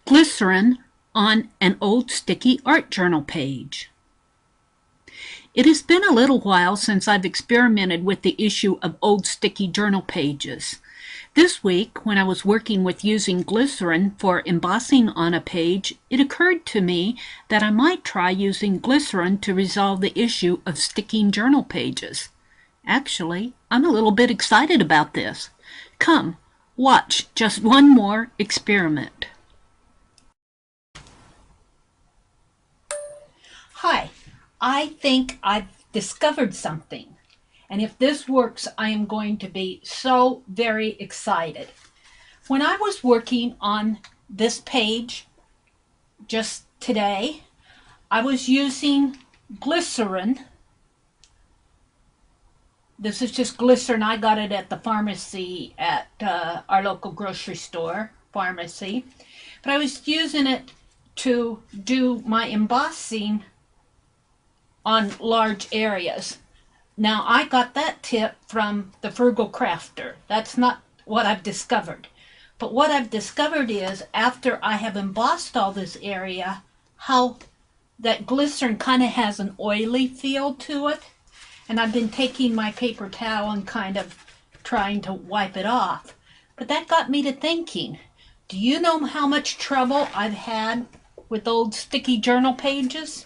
Glycerin on an old sticky art journal page. It has been a little while since I've experimented with the issue of old sticky journal pages. This week, when I was working with using glycerin for embossing on a page, it occurred to me that I might try using glycerin to resolve the issue of sticking journal pages. Actually, I'm a little bit excited about this. Come, watch just one more experiment. Hi, I think I've discovered something. And if this works, I am going to be so very excited. When I was working on this page just today, I was using glycerin. This is just glycerin. I got it at the pharmacy at our local grocery store pharmacy. But I was using it to do my embossing on large areas. Now, I got that tip from the Frugal Crafter. That's not what I've discovered. But what I've discovered is, after I have embossed all this area, how that glycerin kind of has an oily feel to it. And I've been taking my paper towel and kind of trying to wipe it off. But that got me to thinking, do you know how much trouble I've had with old sticky journal pages?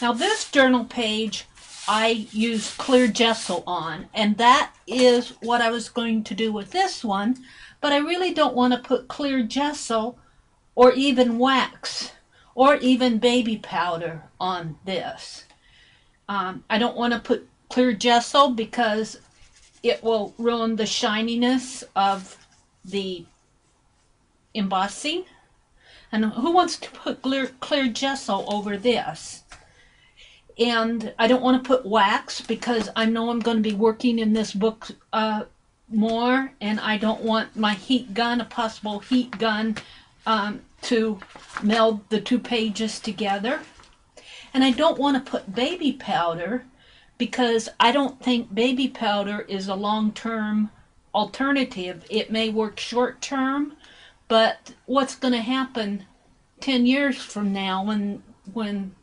Now, this journal page I used clear gesso on, and that is what I was going to do with this one, but I really don't want to put clear gesso or even wax or even baby powder on this. I don't want to put clear gesso because it will ruin the shininess of the embossing. And who wants to put clear gesso over this? And I don't want to put wax because I know I'm going to be working in this book more, and I don't want my heat gun, a possible heat gun, to meld the two pages together. And I don't want to put baby powder because I don't think baby powder is a long-term alternative. It may work short-term, but what's going to happen 10 years from now when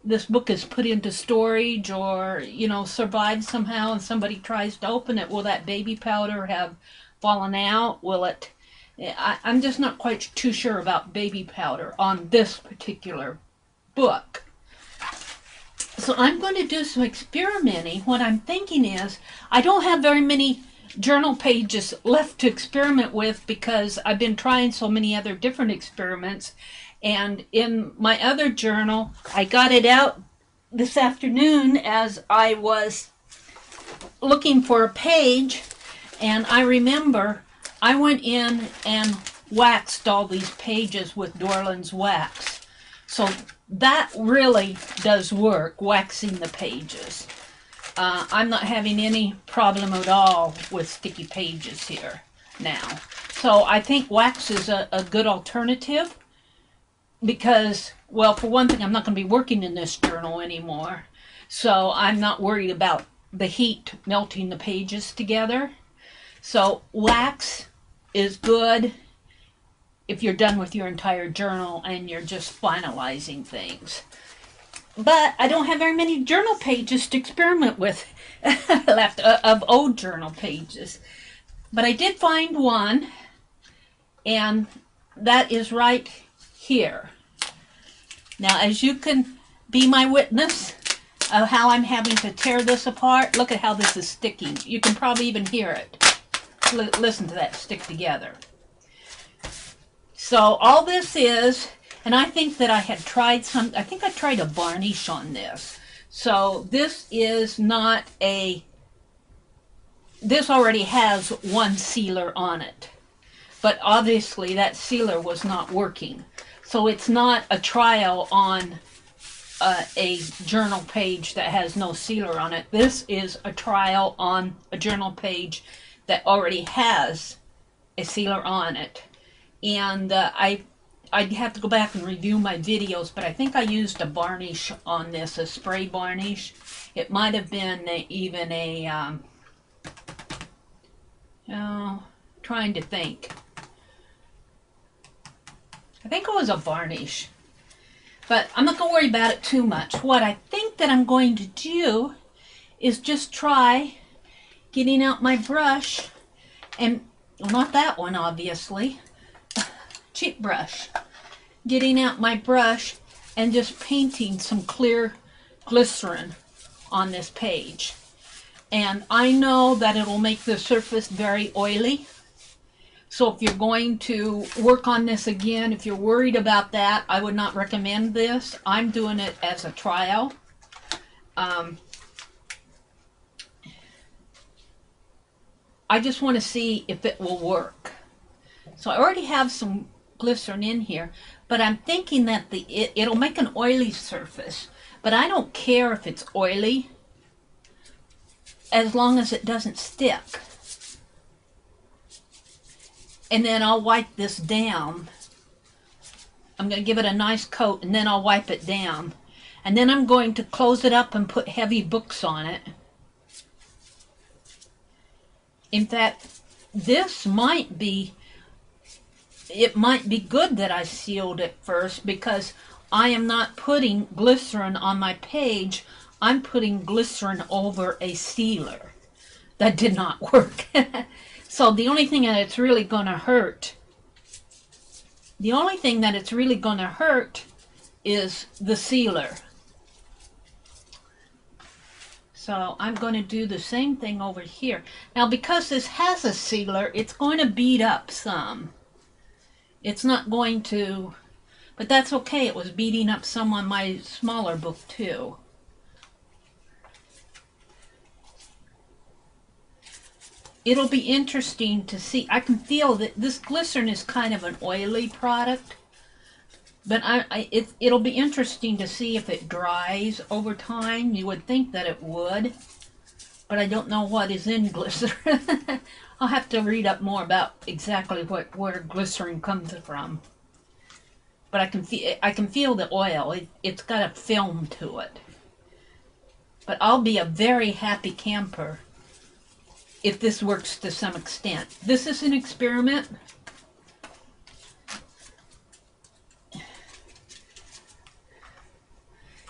this book is put into storage or, survives somehow and somebody tries to open it? Will that baby powder have fallen out? Will it? I'm just not quite too sure about baby powder on this particular book. So I'm going to do some experimenting. What I'm thinking is, I don't have very many journal pages left to experiment with because I've been trying so many other different experiments. And in my other journal, I got it out this afternoon as I was looking for a page, and I remember I went in and waxed all these pages with Dorland's wax. So that really does work, waxing the pages. I'm not having any problem at all with sticky pages here now. So I think wax is a good alternative. Because, well, for one thing, I'm not going to be working in this journal anymore. So I'm not worried about the heat melting the pages together. So wax is good if you're done with your entire journal and you're just finalizing things. But I don't have very many journal pages to experiment with left of old journal pages. But I did find one, and that is right here. Now, as you can be my witness of how I'm having to tear this apart, look at how this is sticking. You can probably even hear it. Listen to that stick together. So all this is, and I think that I had tried I think I tried a varnish on this. So this is not this already has one sealer on it. But obviously that sealer was not working. So it's not a trial on a journal page that has no sealer on it. This is a trial on a journal page that already has a sealer on it. And I'd have to go back and review my videos, but I think I used a varnish on this, a spray varnish. It might have been even a, trying to think. I think it was a varnish. But I'm not going to worry about it too much. What I think that I'm going to do is just try getting out my brush and, well, not that one obviously, cheap brush. Getting out my brush and just painting some clear glycerin on this page. And I know that it will make the surface very oily. So if you're going to work on this again, if you're worried about that, I would not recommend this. I'm doing it as a trial. I just want to see if it will work. So I already have some glycerin in here, but I'm thinking that it'll make an oily surface. But I don't care if it's oily, as long as it doesn't stick. And then I'll wipe this down. I'm going to give it a nice coat, and then I'll wipe it down. And then I'm going to close it up and put heavy books on it. In fact, this might be, it might be good that I sealed it first, because I am not putting glycerin on my page. I'm putting glycerin over a sealer. That did not work. So the only thing that it's really going to hurt, is the sealer. So I'm going to do the same thing over here. Now because this has a sealer, it's going to bead up some. It's not going to, but that's okay. It was beading up some on my smaller book too. It'll be interesting to see. I can feel that this glycerin is kind of an oily product, but it'll be interesting to see if it dries over time. You would think that it would, but I don't know what is in glycerin. I'll have to read up more about exactly where glycerin comes from. But I can feel the oil. It's got a film to it. But I'll be a very happy camper if this works to some extent. This is an experiment.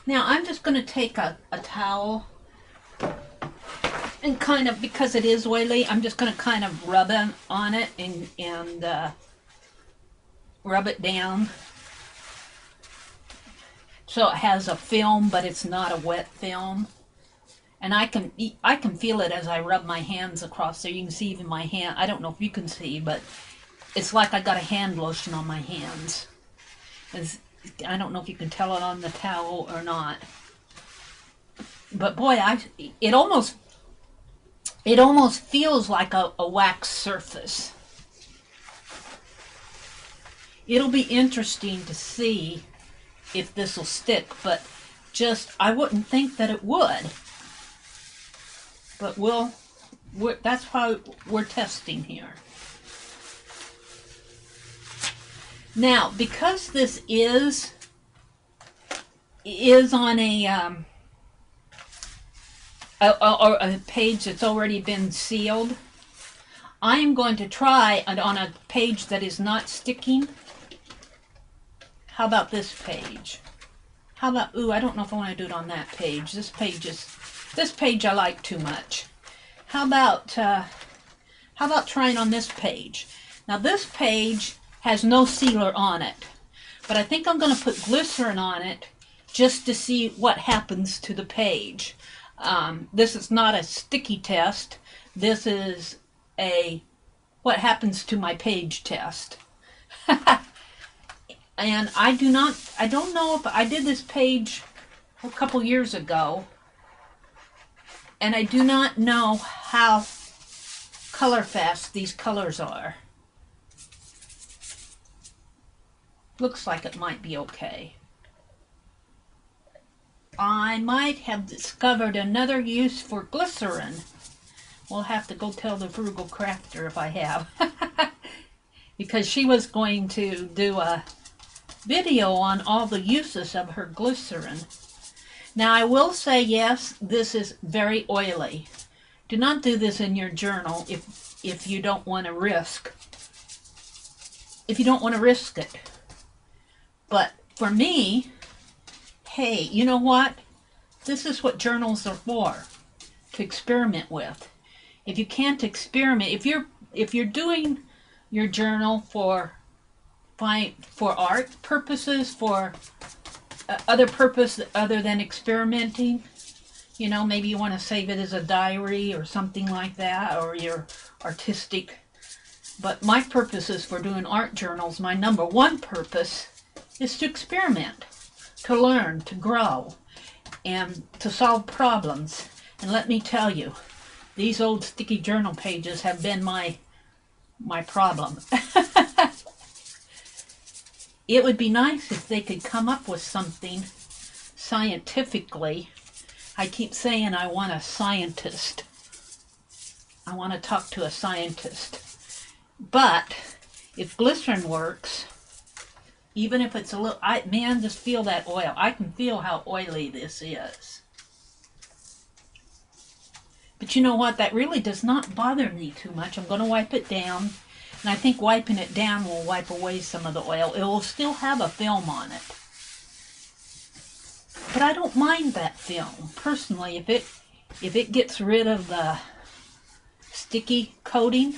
Now I'm just going to take a towel and kind of, because it is oily, I'm just going to kind of rub it on it and rub it down. So it has a film, but it's not a wet film. And I can feel it as I rub my hands across there. You can see even my hand. I don't know if you can see, but it's like I got a hand lotion on my hands. I don't know if you can tell it on the towel or not. But boy, it almost feels like a wax surface. It'll be interesting to see if this will stick, but I wouldn't think that it would. But that's why we're testing here. Now, because this is on a page that's already been sealed, I am going to try on a page that is not sticking. How about this page? How about, ooh, I don't know if I want to do it on that page. This page I like too much. How about trying on this page? Now this page has no sealer on it, but I think I'm going to put glycerin on it just to see what happens to the page. This is not a sticky test. This is a what happens to my page test. And I don't know if I did this page a couple years ago, and I do not know how color fast these colors are. Looks like it might be okay. I might have discovered another use for glycerin. We'll have to go tell the frugal crafter if I have. Because she was going to do a video on all the uses of her glycerin. Now I will say, yes, this is very oily. Do not do this in your journal if you don't want to risk. If you don't want to risk it. But for me, hey, you know what? This is what journals are for, to experiment with. If you can't experiment, if you're doing your journal for art purposes, for other purpose other than experimenting, you know, maybe you want to save it as a diary or something like that, or your artistic. But my purposes for doing art journals, my number one purpose is to experiment, to learn, to grow, and to solve problems. And let me tell you, these old sticky journal pages have been my problem. It would be nice if they could come up with something scientifically. I keep saying I want a scientist. I want to talk to a scientist. But if glycerin works, even if it's a little, man, just feel that oil. I can feel how oily this is. But you know what? That really does not bother me too much. I'm going to wipe it down. And I think wiping it down will wipe away some of the oil. It will still have a film on it. But I don't mind that film. Personally, if it gets rid of the sticky coating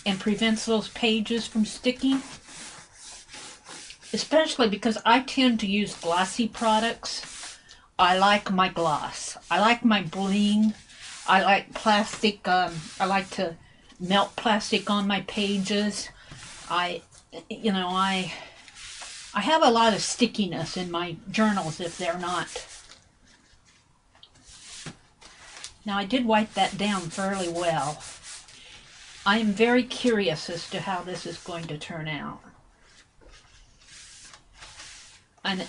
and prevents those pages from sticking, especially because I tend to use glossy products. I like my gloss. I like my bling. I like plastic. I like to melt plastic on my pages. I have a lot of stickiness in my journals if they're not. Now I did wipe that down fairly well. I am very curious as to how this is going to turn out. And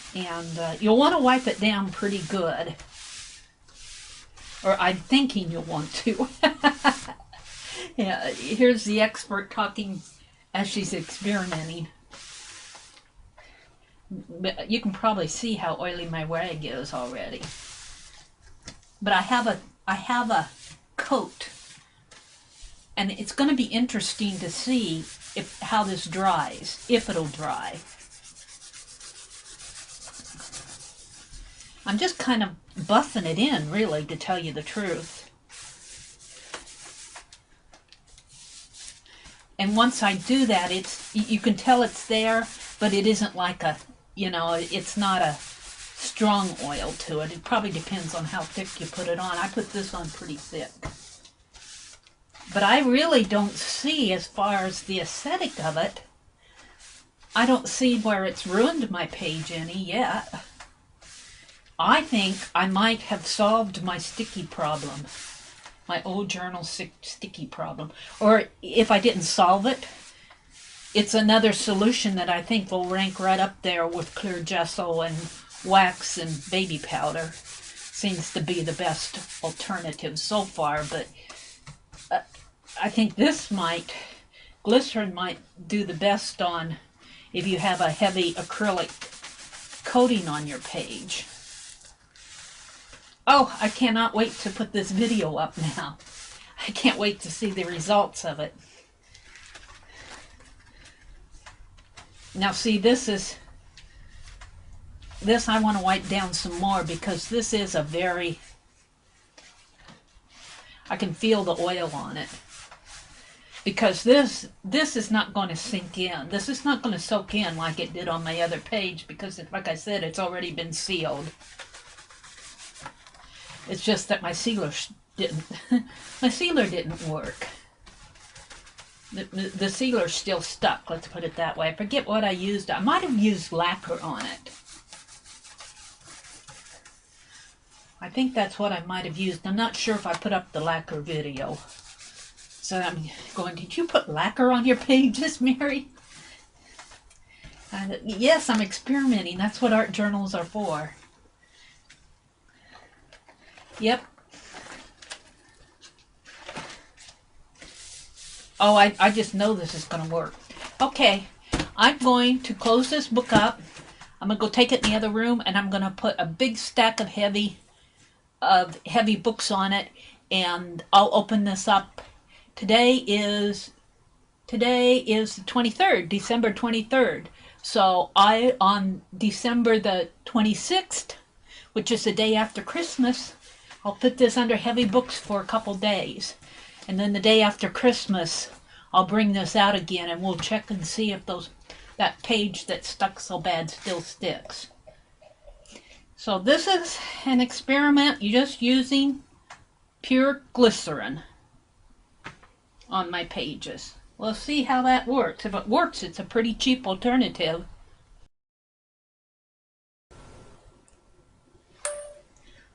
you'll want to wipe it down pretty good. Or I'm thinking you'll want to. Yeah, here's the expert talking as she's experimenting. But you can probably see how oily my rag is already. But I have a coat, and it's going to be interesting to see how this dries, if it'll dry. I'm just kind of buffing it in, really, to tell you the truth. And once I do that, you can tell it's there, but it isn't like a, it's not a strong oil to it. It probably depends on how thick you put it on. I put this on pretty thick. But I really don't see, as far as the aesthetic of it, I don't see where it's ruined my page any yet. I think I might have solved my sticky problem. My old journal sticky problem. Or if I didn't solve it, it's another solution that I think will rank right up there with clear gesso and wax and baby powder. Seems to be the best alternative so far, but I think glycerin might do the best on if you have a heavy acrylic coating on your page. Oh, I cannot wait to put this video up now. I can't wait to see the results of it. Now see, this I want to wipe down some more because this is a very, I can feel the oil on it. Because this is not going to sink in. This is not going to soak in like it did on my other page because, like I said, it's already been sealed. It's just that my sealer didn't. My sealer didn't work. The sealer's still stuck. Let's put it that way. I forget what I used. I might have used lacquer on it. I think that's what I might have used. I'm not sure if I put up the lacquer video. So I'm going, did you put lacquer on your pages, Mary? Yes, I'm experimenting. That's what art journals are for. Yep. Oh, I just know this is going to work. Okay, I'm going to close this book up. I'm going to go take it in the other room, and I'm going to put a big stack of heavy books on it, and I'll open this up. Today is Today is the 23rd, December 23rd. So on December the 26th, which is the day after Christmas, I'll put this under heavy books for a couple days. And then the day after Christmas, I'll bring this out again and we'll check and see if that page that stuck so bad still sticks. So this is an experiment just using pure glycerin on my pages. We'll see how that works. If it works, it's a pretty cheap alternative.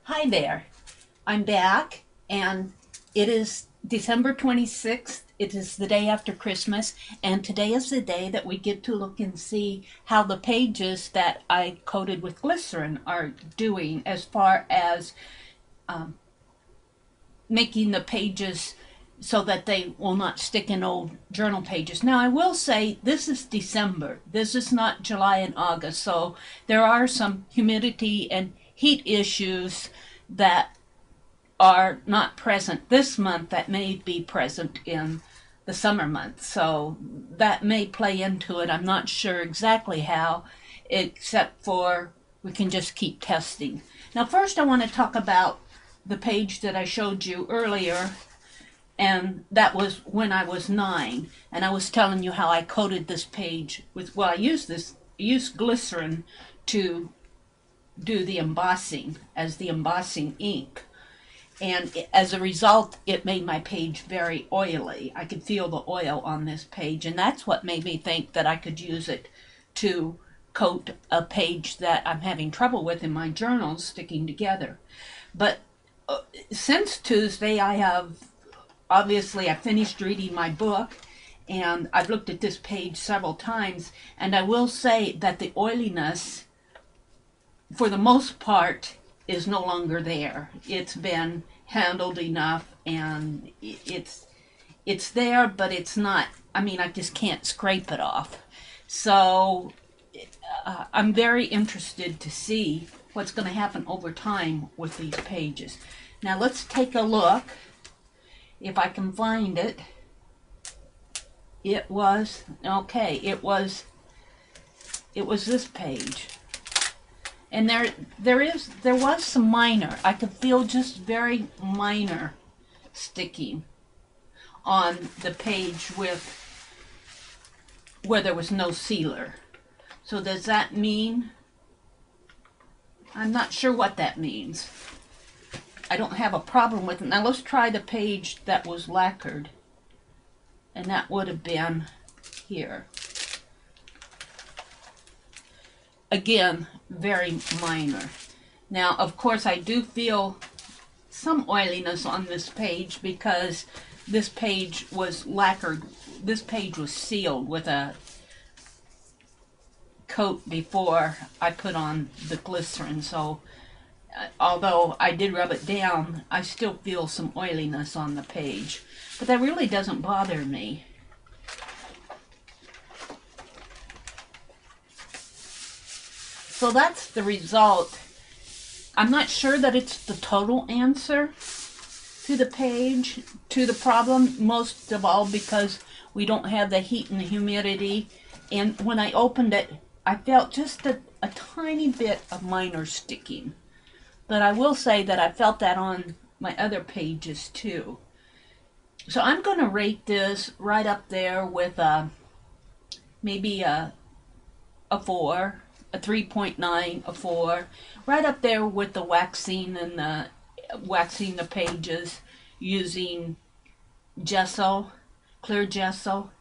Hi there. I'm back, and it is December 26th. It is the day after Christmas, and today is the day that we get to look and see how the pages that I coated with glycerin are doing as far as making the pages so that they will not stick in old journal pages. Now, I will say this is December. This is not July and August, so there are some humidity and heat issues that are not present this month that may be present in the summer months. So that may play into it. I'm not sure exactly how, except for we can just keep testing. Now, first I want to talk about the page that I showed you earlier, and that was when I was 9, and I was telling you how I coated this page with, well, I used glycerin to do the embossing as the embossing ink. And as a result, it made my page very oily. I could feel the oil on this page, and that's what made me think that I could use it to coat a page that I'm having trouble with in my journals sticking together. But since Tuesday, I finished reading my book, and I've looked at this page several times, and I will say that the oiliness, for the most part, is no longer there. It's been handled enough, and it's there, but it's not, I mean, I just can't scrape it off. So I'm very interested to see what's going to happen over time with these pages. Now let's take a look if I can find it. It was this page. And there was some minor. I could feel just very minor sticking on the page where there was no sealer. So does that mean? I'm not sure what that means. I don't have a problem with it. Now let's try the page that was lacquered. And that would have been here. Again, very minor. Now, of course, I do feel some oiliness on this page because this page was lacquered. This page was sealed with a coat before I put on the glycerin. So, although I did rub it down, I still feel some oiliness on the page. But that really doesn't bother me. So that's the result. I'm not sure that it's the total answer to the page, to the problem, most of all because we don't have the heat and the humidity. And when I opened it, I felt just a tiny bit of minor sticking. But I will say that I felt that on my other pages too. So I'm going to rate this right up there with maybe a 4. A 3.9, a 4, right up there with the waxing and waxing the pages using gesso, clear gesso.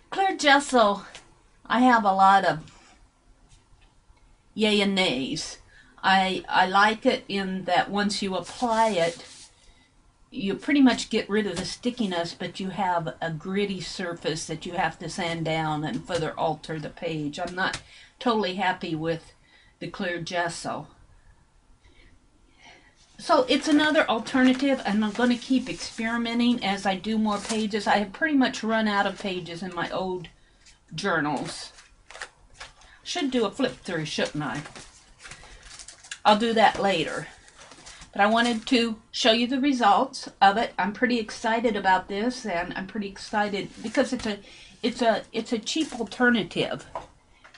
Clear gesso, I have a lot of yay and nays. I like it in that once you apply it, you pretty much get rid of the stickiness, but you have a gritty surface that you have to sand down and further alter the page. I'm not totally happy with the clear gesso. So it's another alternative, and I'm going to keep experimenting as I do more pages. I have pretty much run out of pages in my old journals. Should do a flip through, shouldn't I? I'll do that later. But I wanted to show you the results of it. I'm pretty excited about this, and I'm pretty excited because it's a cheap alternative.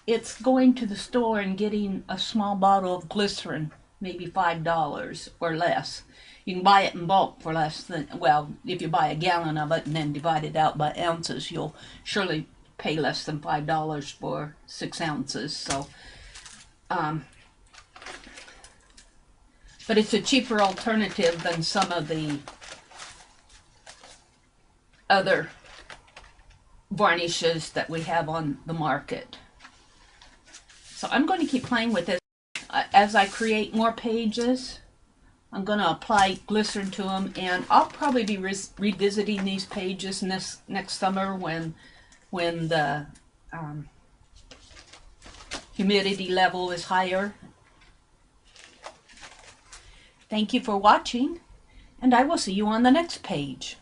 It's going to the store and getting a small bottle of glycerin, maybe $5 or less. You can buy it in bulk for less than, well, if you buy a gallon of it and then divide it out by ounces, you'll surely pay less than $5 for 6 ounces. So, but it's a cheaper alternative than some of the other varnishes that we have on the market. So I'm going to keep playing with this. As I create more pages, I'm going to apply glycerin to them, and I'll probably be revisiting these pages next summer when the humidity level is higher. Thank you for watching, and I will see you on the next page.